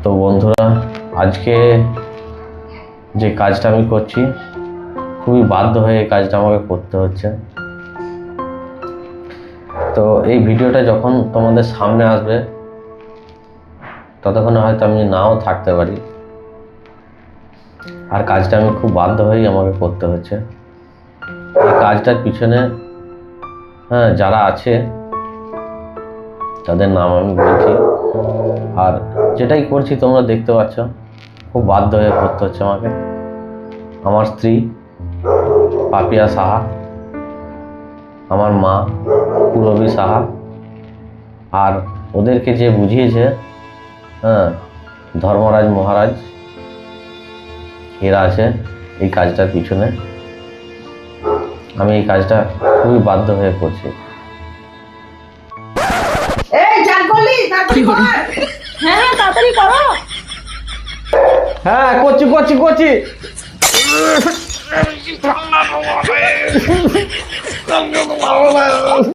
তো বন্ধুরা, আজকে যে কাজটা আমি করছি খুবই বাধ্য হয়ে এই কাজটা আমাকে করতে হচ্ছে। তো এই ভিডিওটা যখন তোমাদের সামনে আসবে ততক্ষণে হয়তো আমি নাও থাকতে পারি, আর কাজটা আমি খুব বাধ্য হয়েই আমাকে করতে হচ্ছে। এই কাজটার পিছনে যারা আছে তাদের নাম আমি বলছি, আর যেটাই করছি তোমরা দেখতে পাচ্ছ, খুব বাধ্য হয়ে করতে হচ্ছে আমাকে। আমার স্ত্রী পাপিয়া সাহা, আমার মা পুরবী সাহা, আর ওদেরকে যে বুঝিয়েছে ধর্মরাজ মহারাজ, এরা আছে এই কাজটার পিছনে। আমি এই কাজটা খুবই বাধ্য হয়ে করছি। হ্যাঁ তাড়াতাড়ি করো। হ্যাঁ করছি